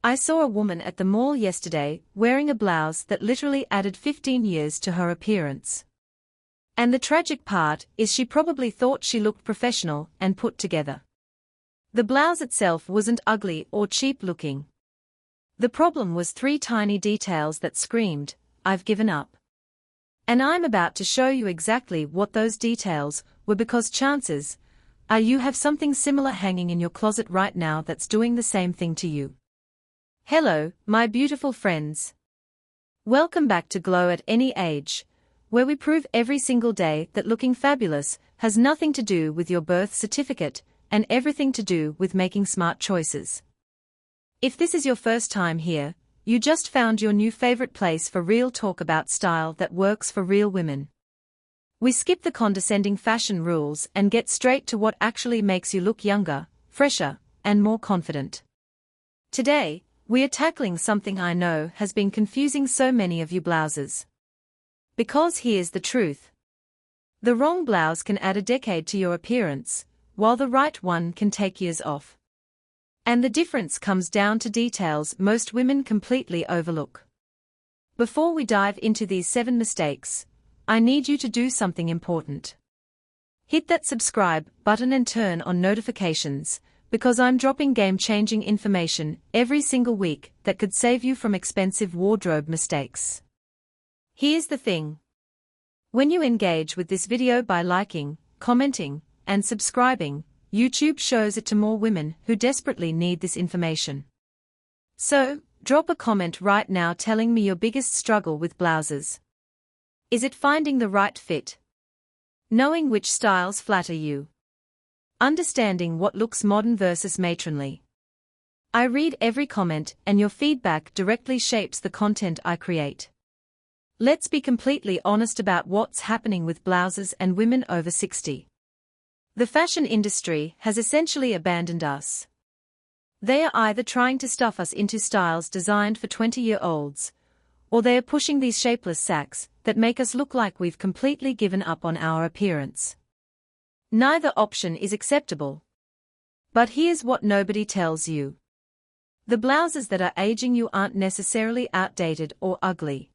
I saw a woman at the mall yesterday wearing a blouse that literally added 15 years to her appearance. And the tragic part is she probably thought she looked professional and put together. The blouse itself wasn't ugly or cheap looking. The problem was three tiny details that screamed, "I've given up." And I'm about to show you exactly what those details were, because chances are you have something similar hanging in your closet right now that's doing the same thing to you. Hello, my beautiful friends. Welcome back to Glow at Any Age, where we prove every single day that looking fabulous has nothing to do with your birth certificate and everything to do with making smart choices. If this is your first time here, you just found your new favorite place for real talk about style that works for real women. We skip the condescending fashion rules and get straight to what actually makes you look younger, fresher, and more confident. Today, we are tackling something I know has been confusing so many of you blouses. Because here's the truth. The wrong blouse can add a decade to your appearance, while the right one can take years off. And the difference comes down to details most women completely overlook. Before we dive into these 7 mistakes, I need you to do something important. Hit that subscribe button and turn on notifications, because I'm dropping game-changing information every single week that could save you from expensive wardrobe mistakes. Here's the thing. When you engage with this video by liking, commenting, and subscribing, YouTube shows it to more women who desperately need this information. So, drop a comment right now telling me your biggest struggle with blouses. Is it finding the right fit? Knowing which styles flatter you? Understanding what looks modern versus matronly? I read every comment, and your feedback directly shapes the content I create. Let's be completely honest about what's happening with blouses and women over 60. The fashion industry has essentially abandoned us. They are either trying to stuff us into styles designed for 20-year-olds, or they are pushing these shapeless sacks that make us look like we've completely given up on our appearance. Neither option is acceptable. But here's what nobody tells you. The blouses that are aging you aren't necessarily outdated or ugly.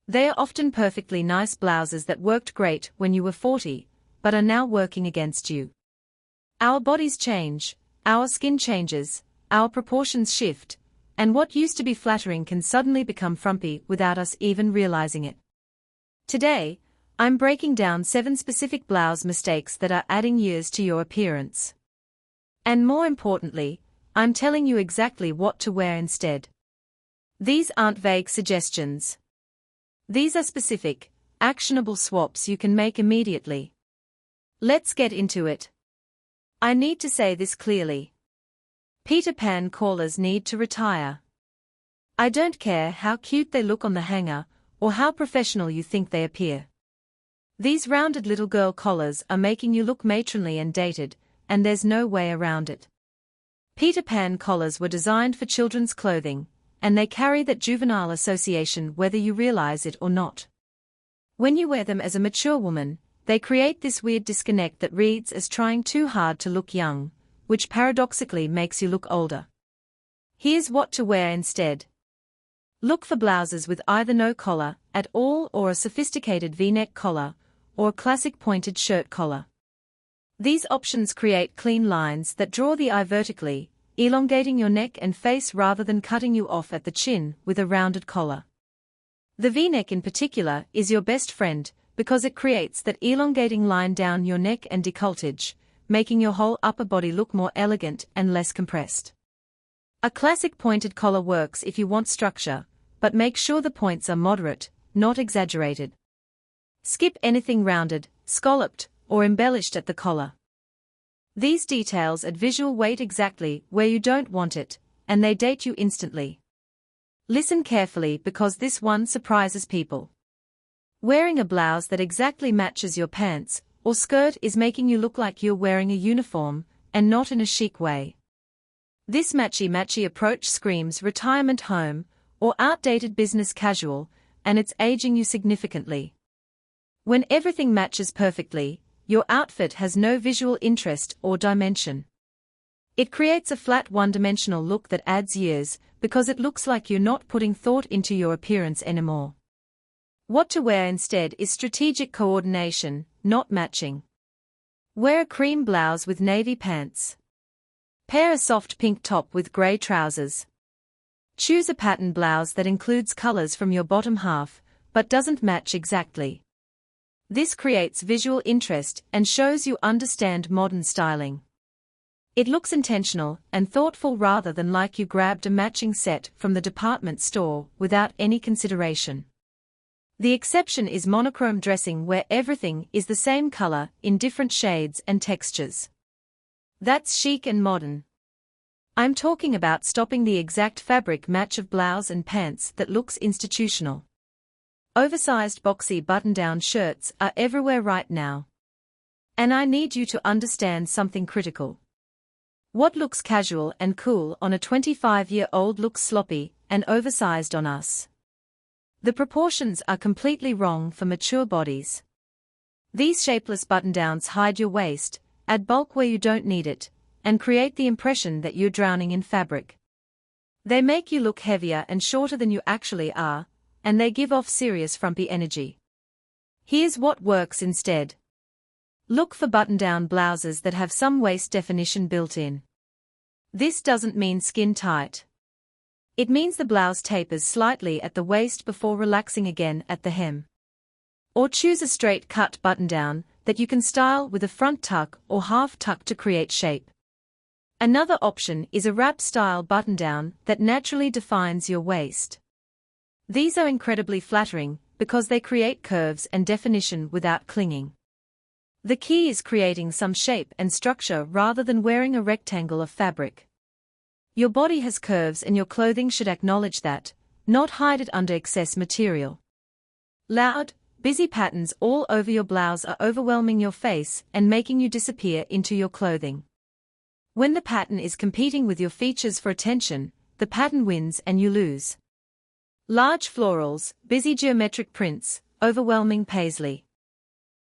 They are often perfectly nice blouses that worked great when you were 40, but are now working against you. Our bodies change, our skin changes, our proportions shift, and what used to be flattering can suddenly become frumpy without us even realizing it. Today, I'm breaking down 7 specific blouse mistakes that are adding years to your appearance. And more importantly, I'm telling you exactly what to wear instead. These aren't vague suggestions. These are specific, actionable swaps you can make immediately. Let's get into it. I need to say this clearly. Peter Pan collars need to retire. I don't care how cute they look on the hanger, or how professional you think they appear. These rounded little girl collars are making you look matronly and dated, and there's no way around it. Peter Pan collars were designed for children's clothing, and they carry that juvenile association whether you realize it or not. When you wear them as a mature woman, they create this weird disconnect that reads as trying too hard to look young, which paradoxically makes you look older. Here's what to wear instead. Look for blouses with either no collar at all or a sophisticated V-neck collar, or a classic pointed shirt collar. These options create clean lines that draw the eye vertically, elongating your neck and face rather than cutting you off at the chin with a rounded collar. The V-neck in particular is your best friend because it creates that elongating line down your neck and décolletage, making your whole upper body look more elegant and less compressed. A classic pointed collar works if you want structure, but make sure the points are moderate, not exaggerated. Skip anything rounded, scalloped, or embellished at the collar. These details add visual weight exactly where you don't want it, and they date you instantly. Listen carefully because this one surprises people. Wearing a blouse that exactly matches your pants or skirt is making you look like you're wearing a uniform, and not in a chic way. This matchy-matchy approach screams retirement home or outdated business casual, and it's aging you significantly. When everything matches perfectly, your outfit has no visual interest or dimension. It creates a flat one-dimensional look that adds years because it looks like you're not putting thought into your appearance anymore. What to wear instead is strategic coordination, not matching. Wear a cream blouse with navy pants. Pair a soft pink top with grey trousers. Choose a pattern blouse that includes colors from your bottom half, but doesn't match exactly. This creates visual interest and shows you understand modern styling. It looks intentional and thoughtful rather than like you grabbed a matching set from the department store without any consideration. The exception is monochrome dressing, where everything is the same color in different shades and textures. That's chic and modern. I'm talking about stopping the exact fabric match of blouse and pants that looks institutional. Oversized boxy button-down shirts are everywhere right now. And I need you to understand something critical. What looks casual and cool on a 25-year-old looks sloppy and oversized on us. The proportions are completely wrong for mature bodies. These shapeless button-downs hide your waist, add bulk where you don't need it, and create the impression that you're drowning in fabric. They make you look heavier and shorter than you actually are, and they give off serious frumpy energy. Here's what works instead. Look for button-down blouses that have some waist definition built in. This doesn't mean skin tight. It means the blouse tapers slightly at the waist before relaxing again at the hem. Or choose a straight-cut button-down that you can style with a front tuck or half tuck to create shape. Another option is a wrap-style button-down that naturally defines your waist. These are incredibly flattering because they create curves and definition without clinging. The key is creating some shape and structure rather than wearing a rectangle of fabric. Your body has curves and your clothing should acknowledge that, not hide it under excess material. Loud, busy patterns all over your blouse are overwhelming your face and making you disappear into your clothing. When the pattern is competing with your features for attention, the pattern wins and you lose. Large florals, busy geometric prints, overwhelming paisley.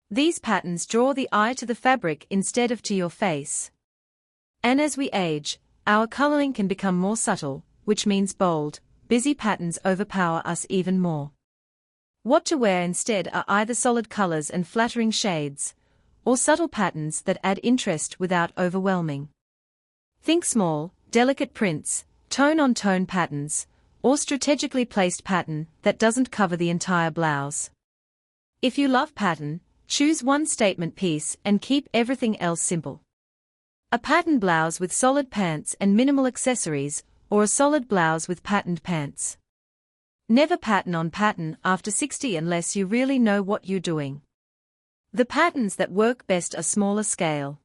These patterns draw the eye to the fabric instead of to your face. And as we age, our coloring can become more subtle, which means bold, busy patterns overpower us even more. What to wear instead are either solid colors and flattering shades, or subtle patterns that add interest without overwhelming. Think small, delicate prints, tone-on-tone patterns, or strategically placed pattern that doesn't cover the entire blouse. If you love pattern, choose one statement piece and keep everything else simple. A pattern blouse with solid pants and minimal accessories, or a solid blouse with patterned pants. Never pattern on pattern after 60 unless you really know what you're doing. The patterns that work best are smaller scale.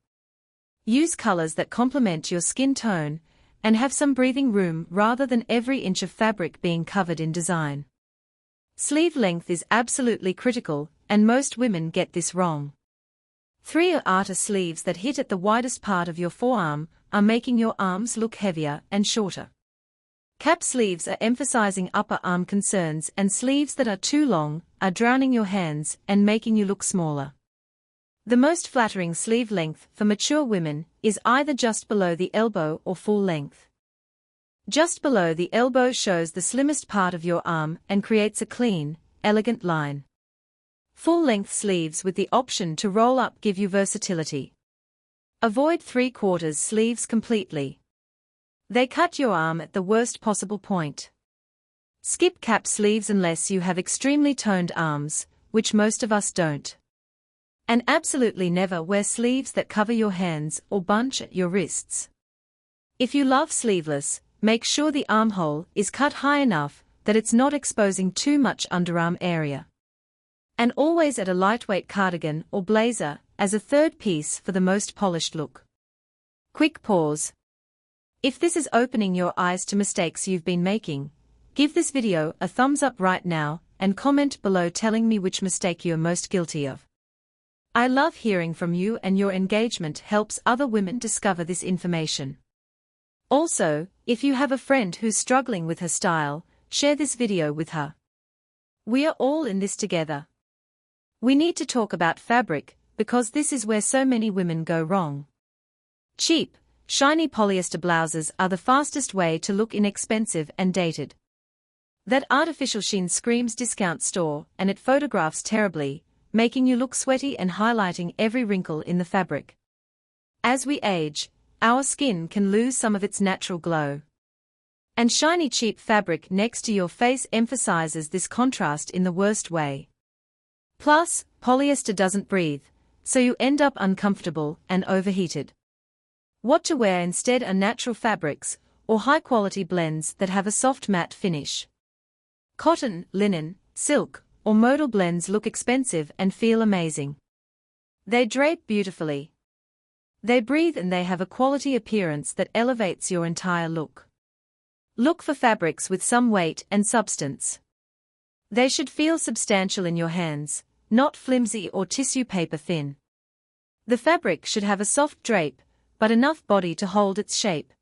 Use colors that complement your skin tone, and have some breathing room rather than every inch of fabric being covered in design. Sleeve length is absolutely critical, and most women get this wrong. 3 or arter sleeves that hit at the widest part of your forearm are making your arms look heavier and shorter. Cap sleeves are emphasizing upper arm concerns, and sleeves that are too long are drowning your hands and making you look smaller. The most flattering sleeve length for mature women is either just below the elbow or full length. Just below the elbow shows the slimmest part of your arm and creates a clean, elegant line. Full-length sleeves with the option to roll up give you versatility. Avoid 3/4 sleeves completely. They cut your arm at the worst possible point. Skip cap sleeves unless you have extremely toned arms, which most of us don't. And absolutely never wear sleeves that cover your hands or bunch at your wrists. If you love sleeveless, make sure the armhole is cut high enough that it's not exposing too much underarm area. And always add a lightweight cardigan or blazer as a third piece for the most polished look. Quick pause. If this is opening your eyes to mistakes you've been making, give this video a thumbs up right now and comment below telling me which mistake you're most guilty of. I love hearing from you, and your engagement helps other women discover this information. Also, if you have a friend who's struggling with her style, share this video with her. We are all in this together. We need to talk about fabric, because this is where so many women go wrong. Cheap, shiny polyester blouses are the fastest way to look inexpensive and dated. That artificial sheen screams discount store, and it photographs terribly, making you look sweaty and highlighting every wrinkle in the fabric. As we age, our skin can lose some of its natural glow. And shiny cheap fabric next to your face emphasizes this contrast in the worst way. Plus, polyester doesn't breathe, so you end up uncomfortable and overheated. What to wear instead are natural fabrics, or high-quality blends that have a soft matte finish. Cotton, linen, silk, or modal blends look expensive and feel amazing. They drape beautifully. They breathe and they have a quality appearance that elevates your entire look. Look for fabrics with some weight and substance. They should feel substantial in your hands, not flimsy or tissue paper thin. The fabric should have a soft drape, but enough body to hold its shape.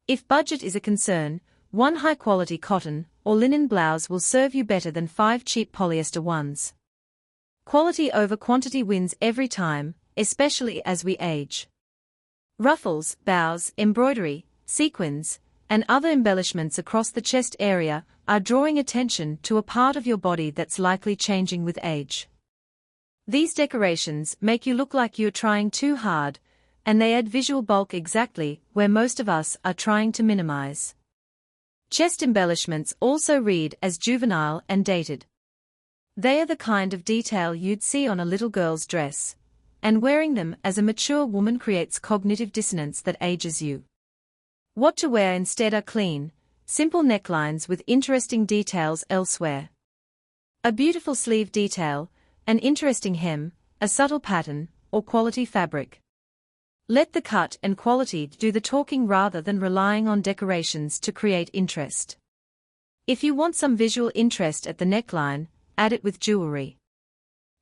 If budget is a concern, one high-quality cotton or linen blouse will serve you better than 5 cheap polyester ones. Quality over quantity wins every time, especially as we age. Ruffles, bows, embroidery, sequins, and other embellishments across the chest area are drawing attention to a part of your body that's likely changing with age. These decorations make you look like you're trying too hard, and they add visual bulk exactly where most of us are trying to minimize. Chest embellishments also read as juvenile and dated. They are the kind of detail you'd see on a little girl's dress, and wearing them as a mature woman creates cognitive dissonance that ages you. What to wear instead are clean, simple necklines with interesting details elsewhere. A beautiful sleeve detail, an interesting hem, a subtle pattern, or quality fabric. Let the cut and quality do the talking rather than relying on decorations to create interest. If you want some visual interest at the neckline, add it with jewelry.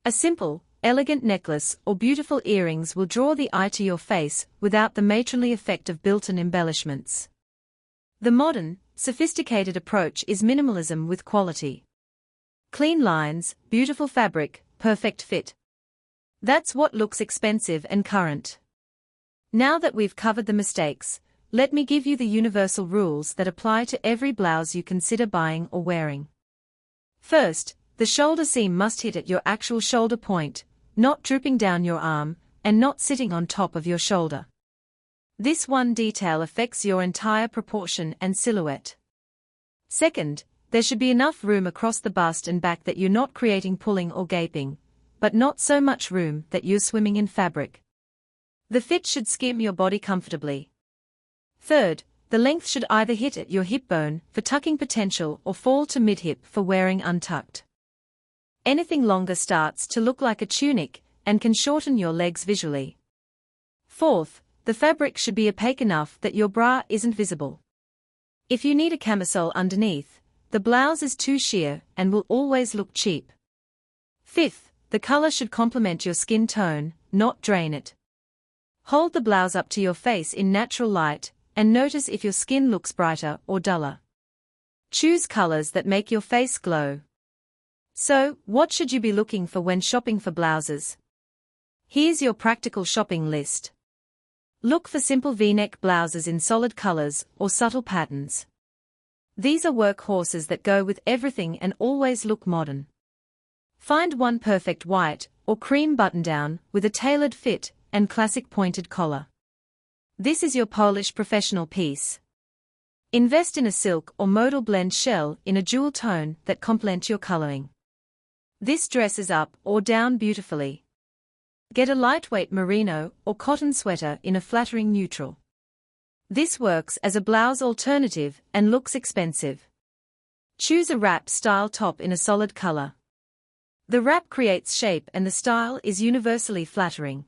A simple, elegant necklace or beautiful earrings will draw the eye to your face without the matronly effect of built-in embellishments. The modern, sophisticated approach is minimalism with quality. Clean lines, beautiful fabric, perfect fit. That's what looks expensive and current. Now that we've covered the mistakes, let me give you the universal rules that apply to every blouse you consider buying or wearing. First, the shoulder seam must hit at your actual shoulder point, not drooping down your arm, and not sitting on top of your shoulder. This one detail affects your entire proportion and silhouette. Second, there should be enough room across the bust and back that you're not creating pulling or gaping, but not so much room that you're swimming in fabric. The fit should skim your body comfortably. Third, the length should either hit at your hip bone for tucking potential or fall to mid-hip for wearing untucked. Anything longer starts to look like a tunic and can shorten your legs visually. Fourth, the fabric should be opaque enough that your bra isn't visible. If you need a camisole underneath, the blouse is too sheer and will always look cheap. Fifth, the color should complement your skin tone, not drain it. Hold the blouse up to your face in natural light, and notice if your skin looks brighter or duller. Choose colors that make your face glow. So, what should you be looking for when shopping for blouses? Here's your practical shopping list. Look for simple V-neck blouses in solid colors or subtle patterns. These are workhorses that go with everything and always look modern. Find one perfect white or cream button-down with a tailored fit and classic pointed collar. This is your Polish professional piece. Invest in a silk or modal blend shell in a jewel tone that complements your coloring. This dresses up or down beautifully. Get a lightweight merino or cotton sweater in a flattering neutral. This works as a blouse alternative and looks expensive. Choose a wrap-style top in a solid color. The wrap creates shape and the style is universally flattering.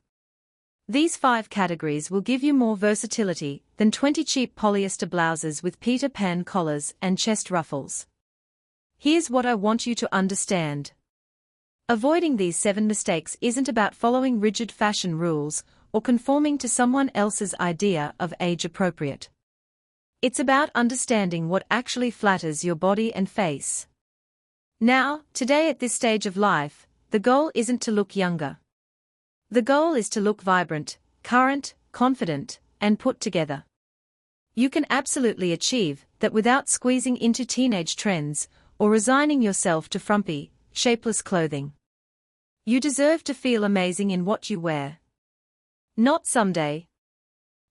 These 5 categories will give you more versatility than 20 cheap polyester blouses with Peter Pan collars and chest ruffles. Here's what I want you to understand. Avoiding these 7 mistakes isn't about following rigid fashion rules or conforming to someone else's idea of age-appropriate. It's about understanding what actually flatters your body and face. Now, today at this stage of life, the goal isn't to look younger. The goal is to look vibrant, current, confident, and put together. You can absolutely achieve that without squeezing into teenage trends or resigning yourself to frumpy, shapeless clothing. You deserve to feel amazing in what you wear. Not someday.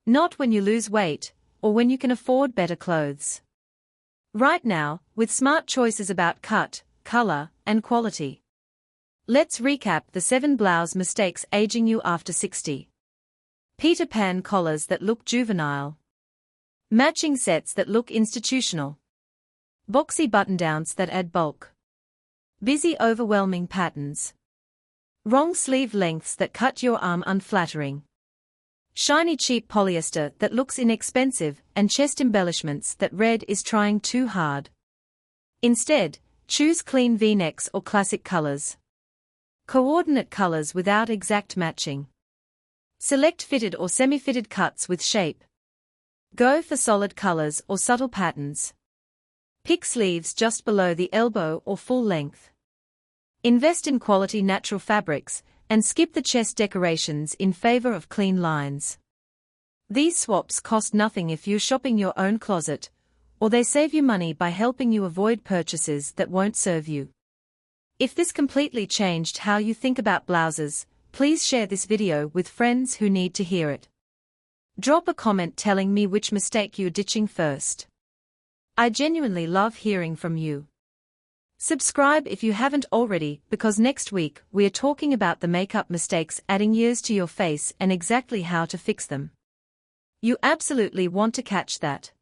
Not when you lose weight, or when you can afford better clothes. Right now, with smart choices about cut, color, and quality. Let's recap the 7 blouse mistakes aging you after 60. Peter Pan collars that look juvenile. Matching sets that look institutional. Boxy button-downs that add bulk. Busy overwhelming patterns. Wrong sleeve lengths that cut your arm unflattering. Shiny cheap polyester that looks inexpensive and chest embellishments that red is trying too hard. Instead, choose clean V-necks or classic colors. Coordinate colors without exact matching. Select fitted or semi-fitted cuts with shape. Go for solid colors or subtle patterns. Pick sleeves just below the elbow or full length. Invest in quality natural fabrics, and skip the chest decorations in favor of clean lines. These swaps cost nothing if you're shopping your own closet, or they save you money by helping you avoid purchases that won't serve you. If this completely changed how you think about blouses, please share this video with friends who need to hear it. Drop a comment telling me which mistake you're ditching first. I genuinely love hearing from you. Subscribe if you haven't already, because next week we are talking about the makeup mistakes adding years to your face and exactly how to fix them. You absolutely want to catch that.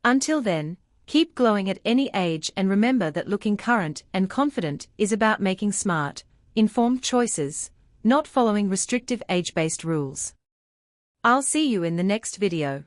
Until then, keep glowing at any age and remember that looking current and confident is about making smart, informed choices, not following restrictive age-based rules. I'll see you in the next video.